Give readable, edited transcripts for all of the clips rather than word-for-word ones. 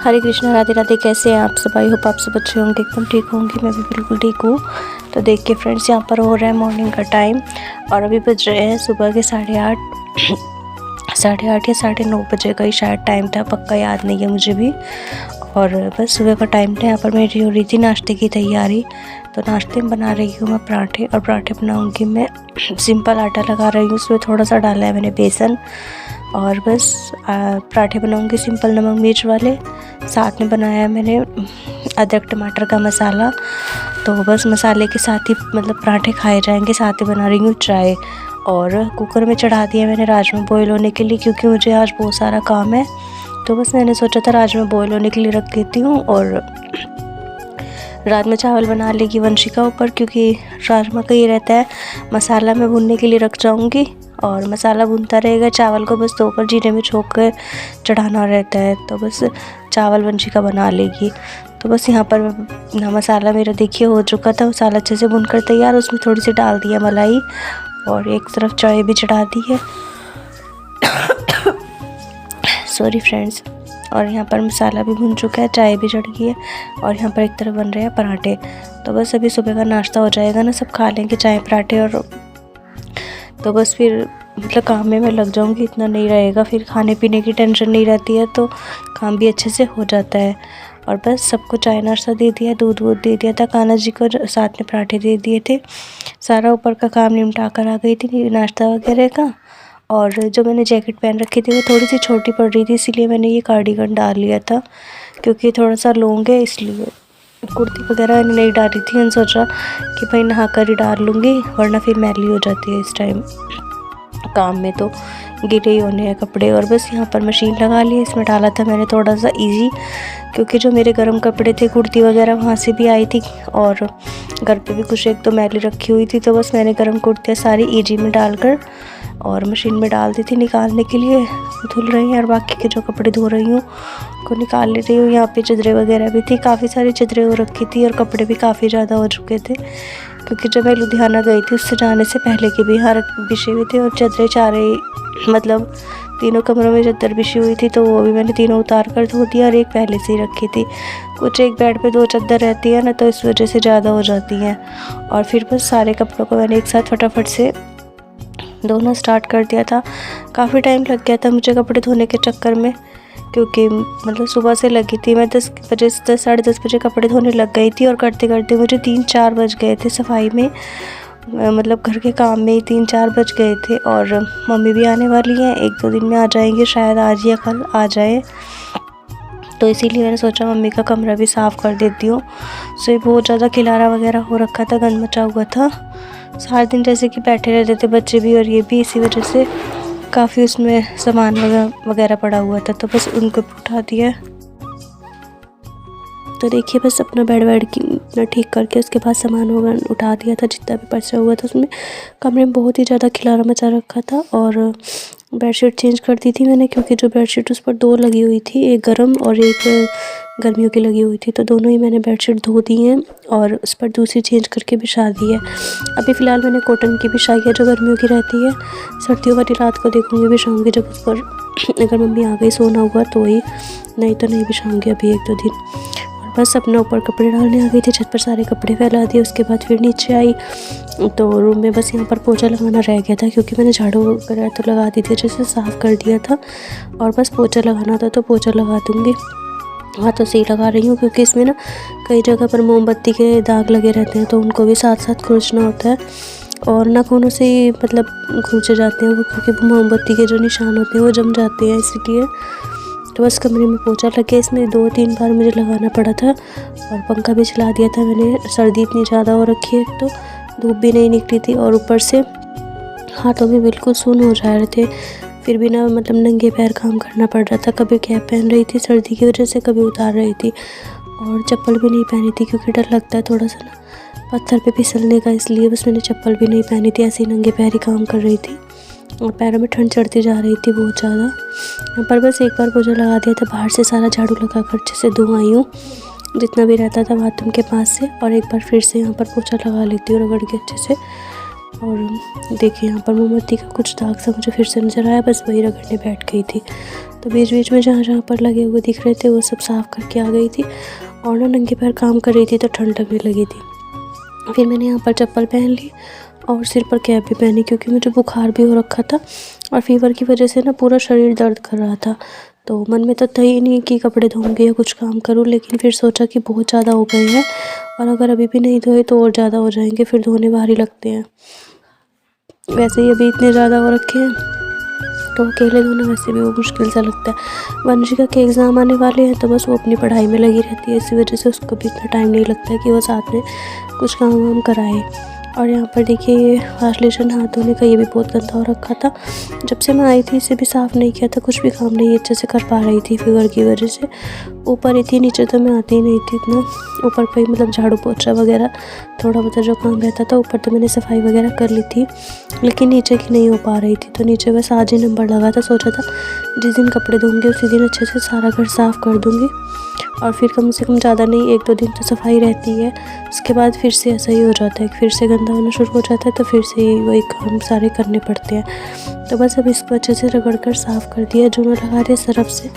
हरे कृष्णा, राधे राधे। कैसे हैं आप सब? आई होप आप सब अच्छे होंगे, एकदम ठीक होंगे। मैं भी बिल्कुल ठीक हूँ। तो देखिए फ्रेंड्स, यहाँ पर हो रहा है मॉर्निंग का टाइम और अभी बज रहे हैं सुबह के 8:30 या 9:30 बजे का ही शायद टाइम था, पक्का याद नहीं है मुझे भी। और बस सुबह का टाइम था। यहाँ पर मेरी हो रही थी नाश्ते की तैयारी। तो नाश्ते में बना रही हूँ मैं पराठे, और पराठे बनाऊँगी मैं सिंपल आटा लगा रही हूँ, उसमें थोड़ा सा डाला है मैंने बेसन। और बस पराठे बनाऊँगी सिंपल नमक मिर्च वाले। साथ में बनाया है मैंने अदरक टमाटर का मसाला। तो बस मसाले के साथ ही मतलब पराठे खाए जाएंगे। साथ ही बना रही हूँ चाय, और कुकर में चढ़ा दिया मैंने राजमा बॉईल होने के लिए, क्योंकि मुझे आज बहुत सारा काम है। तो बस मैंने सोचा था राजमा बॉईल होने के लिए रख देती हूँ, और रात में चावल बना लेगी वंशिका ऊपर, क्योंकि राजमा का ये रहता है मसाला मैं भूनने के लिए रख जाऊँगी और मसाला भूनता रहेगा, चावल को बस धोकर जीरे में छोंक कर चढ़ाना रहता है। तो बस चावल वंशिका बना लेगी। तो बस यहाँ पर मसाला मेरा देखिए हो चुका था, मसाला अच्छे से भूनकर तैयार। उसमें थोड़ी सी डाल दिया मलाई, और एक तरफ चाय भी चढ़ा दी है। Sorry friends. और यहाँ पर मसाला भी भून चुका है, चाय भी चढ़ गई है, और यहाँ पर एक तरफ बन रहे हैं पराठे। तो बस अभी सुबह का नाश्ता हो जाएगा ना, सब खा लेंगे चाय पराठे, और तो बस फिर मतलब काम में मैं लग जाऊंगी, इतना नहीं रहेगा, फिर खाने पीने की टेंशन नहीं रहती है, तो काम भी अच्छे से हो जाता है। और बस सबको चाय नाश्ता दे दिया, दूध वूध दे दिया था, कान्हा जी को साथ में पराठे दे दिए थे। सारा ऊपर का काम निपटा कर आ गई थी नाश्ता वगैरह का। और जो मैंने जैकेट पहन रखी थी वो थोड़ी सी छोटी पड़ रही थी, इसीलिए मैंने ये कार्डिगन डाल लिया था, क्योंकि थोड़ा सा लॉन्ग है इसलिए। कुर्ती वगैरह नहीं डाली थी, मैंने सोचा कि भाई नहा कर ही डाल लूँगी, वरना फिर मैली हो जाती है इस टाइम काम में, तो गीले ही होने हैं कपड़े। और बस यहाँ पर मशीन लगा ली, इसमें डाला था मैंने थोड़ा सा इजी, क्योंकि जो मेरे गर्म कपड़े थे कुर्ती वगैरह वहाँ से भी आई थी, और घर पे भी कुछ एक तो मैली रखी हुई थी। तो बस मैंने गर्म कुर्तियाँ सारी इजी में डालकर और मशीन में डाल दी थी निकालने के लिए। धुल रही हैं, और बाकी के जो कपड़े धो रही हूँ को निकाल ले रही हूँ। यहाँ पे चादरें वगैरह भी थी, काफ़ी सारी चादरें हो रखी थी, और कपड़े भी काफ़ी ज़्यादा हो चुके थे, क्योंकि जब मैं लुधियाना गई थी उससे जाने से पहले के बिहार बिछे हुए थे। और चादरें मतलब तीनों कमरों में चादर बिछी हुई थी, तो वो भी मैंने तीनों उतार कर धो दिया, और एक पहले से ही रखी थी। कुछ एक बेड पे 2 चादर रहती है ना, तो इस वजह से ज़्यादा हो जाती हैं। और फिर बस सारे कपड़ों को मैंने एक साथ फटाफट से धोना स्टार्ट कर दिया था। काफ़ी टाइम लग गया था मुझे कपड़े धोने के चक्कर में, क्योंकि मतलब सुबह से लगी थी मैं 10 बजे, 10 साढ़े 10 बजे कपड़े धोने लग गई थी, और करते करते मुझे 3-4 बज गए थे सफाई में, मतलब घर के काम में ही 3-4 बज गए थे। और मम्मी भी आने वाली हैं, 1-2 दिन में आ जाएंगे, शायद आज या कल आ जाए। तो इसीलिए मैंने सोचा मम्मी का कमरा भी साफ़ कर देती हूँ। सो ये बहुत ज़्यादा खिलारा वगैरह हो रखा था, गंद मचा हुआ था, सारा दिन जैसे कि बैठे रहते थे बच्चे भी और ये भी, इसी वजह से काफ़ी उसमें सामान वगैरह पड़ा हुआ था। तो बस उनको उठा दिया। तो देखिए बस अपना बेड की ठीक करके उसके बाद सामान वगैरह उठा दिया था, जितना भी पचा हुआ था उसमें। कमरे में बहुत ही ज़्यादा खिलारा मचा रखा था, और बेडशीट चेंज कर दी थी मैंने, क्योंकि जो बेडशीट उस पर 2 लगी हुई थी, एक गर्म और एक गर्मियों की लगी हुई थी। तो दोनों ही मैंने बेडशीट धो दी हैं, और उस पर दूसरी चेंज करके बिछा दी है। अभी फ़िलहाल मैंने कॉटन की बिछाई है, जो गर्मियों की रहती है। सर्दियों वाली रात को देखूँगी बिछाऊँगी, जब उस पर अगर मम्मी आ गई सोना हुआ तो ही, नहीं तो नहीं बिछाऊँगी अभी 1-2 दिन। बस अपने ऊपर कपड़े डालने आ गई थी, छत पर सारे कपड़े फैला दिए। उसके बाद फिर नीचे आई, तो रूम में बस यहाँ पर पोछा लगाना रह गया था, क्योंकि मैंने झाड़ू वगैरह तो लगा दी थी, अच्छे से साफ़ कर दिया था, और बस पोछा लगाना था, तो पोछा लगा दूँगी। हाथों से ही लगा रही हूँ, क्योंकि इसमें ना कई जगह पर मोमबत्ती के दाग लगे रहते हैं, तो उनको भी साथ साथ खुरचना होता है, और नाखूनों से ही मतलब खुरचे जाते हैं वो, क्योंकि मोमबत्ती के जो निशान होते हैं वो जम जाते हैं, इसलिए। तो बस कमरे में पोछा लग गया, इसमें 2-3 बार मुझे लगाना पड़ा था, और पंखा भी चला दिया था मैंने। सर्दी इतनी ज़्यादा हो रखी है, तो धूप भी नहीं निकली थी, और ऊपर से हाथों में बिल्कुल सुन्न हो जा रहे थे। फिर भी ना मतलब नंगे पैर काम करना पड़ रहा था, कभी कैप पहन रही थी सर्दी की वजह से, कभी उतार रही थी, और चप्पल भी नहीं पहनी थी, क्योंकि डर लगता है थोड़ा सा ना पत्थर पे फिसलने का, इसलिए बस मैंने चप्पल भी नहीं पहनी थी, ऐसे ही नंगे पैर ही काम कर रही थी, और पैरों में ठंड चढ़ती जा रही थी बहुत ज़्यादा। यहाँ पर बस एक बार पोछा लगा दिया था, बाहर से सारा झाड़ू लगा कर अच्छे से धो आई हूँ, जितना भी रहता था बाथरूम के पास से, और एक बार फिर से यहाँ पर पोछा लगा लेती हूँ रगड़ के अच्छे से। और देखिए यहाँ पर मोमबत्ती का कुछ दाग सा मुझे फिर से नज़र आया, बस वही रगड़ने बैठ गई थी। तो बीच बीच में जहाँ जहाँ पर लगे हुए दिख रहे थे वो सब साफ़ करके आ गई थी। और ना नंगे पैर काम कर रही थी तो ठंड लगने लगी थी। फिर मैंने यहाँ पर चप्पल पहन ली और सिर पर कैप भी पहनी, क्योंकि मुझे बुखार भी हो रखा था और फीवर की वजह से ना पूरा शरीर दर्द कर रहा था। तो मन में तो था ही नहीं कि कपड़े धोऊंगी या कुछ काम करूँ, लेकिन फिर सोचा कि बहुत ज़्यादा हो गए हैं और अगर अभी भी नहीं धोए तो और ज़्यादा हो जाएंगे, फिर धोने भारी लगते हैं। वैसे ही अभी इतने ज़्यादा हो रखे हैं तो अकेले धोना वैसे भी वो मुश्किल सा लगता है। वंशिका के एग्ज़ाम आने वाले हैं तो बस वो अपनी पढ़ाई में लगी रहती है, इसी वजह से उसको भी इतना टाइम नहीं लगता है कि वो साथ में कुछ काम वाम कराए। और यहाँ पर देखिए ये वाश बेसिन हाथ धोने का ये भी बहुत गंदा हो रखा था। जब से मैं आई थी इसे भी साफ़ नहीं किया था, कुछ भी काम नहीं अच्छे से कर पा रही थी फीवर की वजह से। ऊपर ही थी, नीचे तो मैं आती ही नहीं थी इतना। ऊपर पे मतलब झाड़ू पोछा वगैरह थोड़ा बहुत जो काम रहता था, ऊपर तो मैंने सफाई वगैरह कर ली थी, लेकिन नीचे की नहीं हो पा रही थी। तो नीचे बस आज ही नंबर लगा था, सोचा था जिस दिन कपड़े धोंगे उसी दिन अच्छे से सारा घर साफ़ कर दूँगी और फिर कम से कम ज़्यादा नहीं 1-2 दिन तो सफाई रहती है। उसके बाद फिर से ऐसा ही हो जाता है, फिर से गंदा होना शुरू हो जाता है, तो फिर से वही काम सारे करने पड़ते हैं। तो बस अब इसको अच्छे से रगड़ कर साफ़ कर दिया, जूना लगा दिया सरफ से।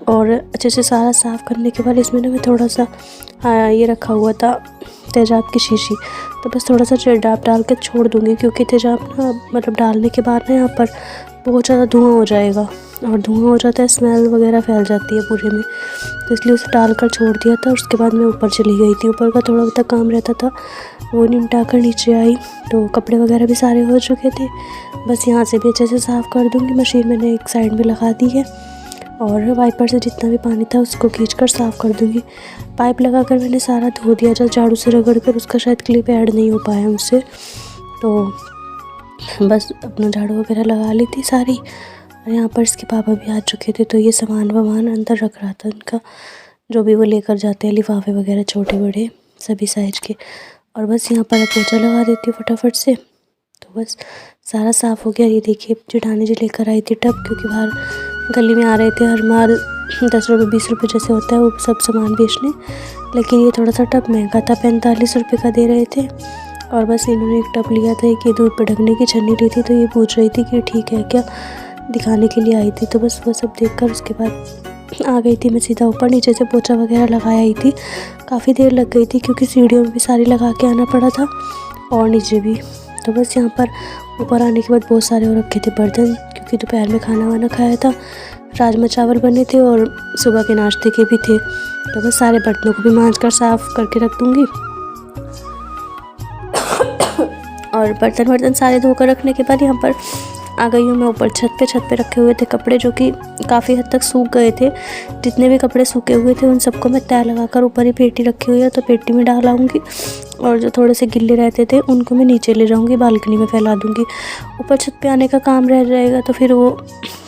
और अच्छे से सारा साफ़ करने के बाद इसमें ना मैं थोड़ा सा ये रखा हुआ था तेज़ाब की शीशी, तो बस थोड़ा सा तेज़ाब डाल के छोड़ दूँगी, क्योंकि तेज़ाब ना मतलब डालने के बाद ना यहाँ पर बहुत ज़्यादा धुआं हो जाएगा और धुआं हो जाता है, स्मेल वगैरह फैल जाती है पूरे में, तो इसलिए उसे डालकर छोड़ दिया था। उसके बाद मैं ऊपर चली गई थी, ऊपर का थोड़ा बहुत काम रहता था वो निपटा कर नीचे आई तो कपड़े वगैरह भी सारे हो चुके थे। बस यहाँ से भी अच्छे से साफ़ कर दूँगी। मशीन मैंने एक साइड में लगा दी है और वाइपर से जितना भी पानी था उसको खींचकर साफ़ कर दूँगी। पाइप लगाकर मैंने सारा धो दिया, जब झाड़ू से रगड़ कर, उसका शायद क्लिप ऐड नहीं हो पाया मुझसे, तो बस अपना झाड़ू वगैरह लगा ली थी सारी। और यहाँ पर इसके पापा भी आ चुके थे, तो ये सामान वामान अंदर रख रहा था उनका, जो भी वो लेकर जाते हैं लिफाफे वगैरह छोटे बड़े सभी साइज़ के। और बस यहाँ पर पोछा लगा देती हूँ फटाफट से, तो बस सारा साफ़ हो गया। ये देखिए जेठानी जी लेकर आई थी टब, क्योंकि बाहर गली में आ रहे थे हर माल 10 रुपये 20 रुपये जैसे होता है वो सब सामान बेचने, लेकिन ये थोड़ा सा टब महंगा था, 45 रुपये का दे रहे थे। और बस इन्होंने एक टब लिया था, एक ये दूध पे ढकने की छन्नी ली थी, तो ये पूछ रही थी कि ठीक है क्या, दिखाने के लिए आई थी। तो बस वो सब देखकर उसके बाद आ गई थी मैं सीधा ऊपर। नीचे से पोछा वगैरह लगाया ही थी, काफ़ी देर लग गई थी क्योंकि सीढ़ियों में भी सारी लगा के आना पड़ा था और नीचे भी। तो बस यहाँ पर ऊपर आने के बाद बहुत सारे हो रखे थे बर्तन, क्योंकि दोपहर में खाना वाना खाया था, राजमा चावल बने थे और सुबह के नाश्ते के भी थे। तो बस सारे बर्तनों को भी मांज कर साफ़ करके रख दूँगी। और बर्तन सारे धोकर रखने के बाद यहाँ पर आ गई हूँ मैं ऊपर छत पे रखे हुए थे कपड़े, जो कि काफ़ी हद तक सूख गए थे। जितने भी कपड़े सूखे हुए थे उन सबको मैं तय लगाकर ऊपर ही पेटी रखी हुई है, तो पेटी में डाल आऊँगी और जो थोड़े से गिल्ले रहते थे उनको मैं नीचे ले जाऊँगी, बालकनी में फैला दूँगी। ऊपर छत पे आने का काम रह जाएगा तो फिर वो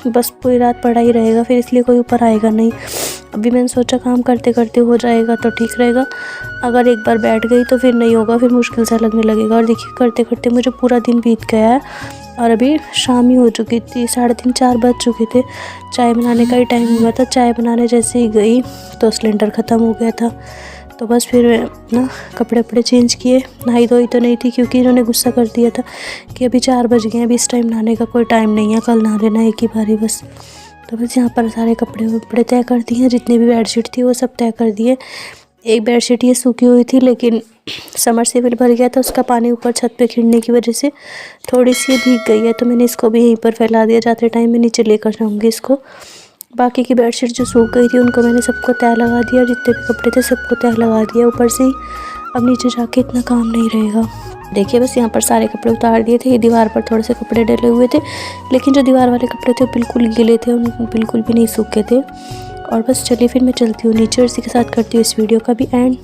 बस पूरी रात पड़ा ही रहेगा, फिर इसलिए कोई ऊपर आएगा नहीं। अभी मैंने सोचा काम करते करते हो जाएगा तो ठीक रहेगा, अगर एक बार बैठ गई तो फिर नहीं होगा, फिर मुश्किल सा लगने लगेगा। और देखिए करते करते मुझे पूरा दिन बीत गया है और अभी शाम ही हो चुकी थी, 3:30-4 बज चुके थे। चाय बनाने का ही टाइम हुआ था, चाय बनाने जैसे ही गई तो सिलेंडर ख़त्म हो गया था। तो बस फिर ना कपड़े वपड़े चेंज किए, नहाई धोई तो नहीं थी क्योंकि इन्होंने गुस्सा कर दिया था कि अभी 4 बज गए हैं, अभी इस टाइम नहाने का कोई टाइम नहीं है, कल नहा लेना एक ही बारी बस। तो बस यहाँ पर सारे कपड़े वपड़े तय कर दिए, जितनी भी बेडशीट थी वो सब तय कर दिए। एक बेडशीट ये सूखी हुई थी, लेकिन समरसेबल भर गया था, उसका पानी ऊपर छत पे खिड़ने की वजह से थोड़ी सी भीग गई है, तो मैंने इसको भी यहीं पर फैला दिया। जाते टाइम मैं नीचे लेकर जाऊँगी इसको। बाकी की बेडशीट जो सूख गई थी उनको मैंने सबको तय लगा दिया, जितने भी कपड़े थे सबको तय लगा दिया ऊपर से ही। अब नीचे जाके इतना काम नहीं रहेगा। देखिए बस यहाँ पर सारे कपड़े उतार दिए थे, ये दीवार पर थोड़े से कपड़े डले हुए थे, लेकिन जो दीवार वाले कपड़े थे वो बिल्कुल गीले थे, उन बिल्कुल भी नहीं सूखे थे। और बस चलिए फिर मैं चलती हूँ नीचे और इसी के साथ करती हूँ इस वीडियो का भी एंड।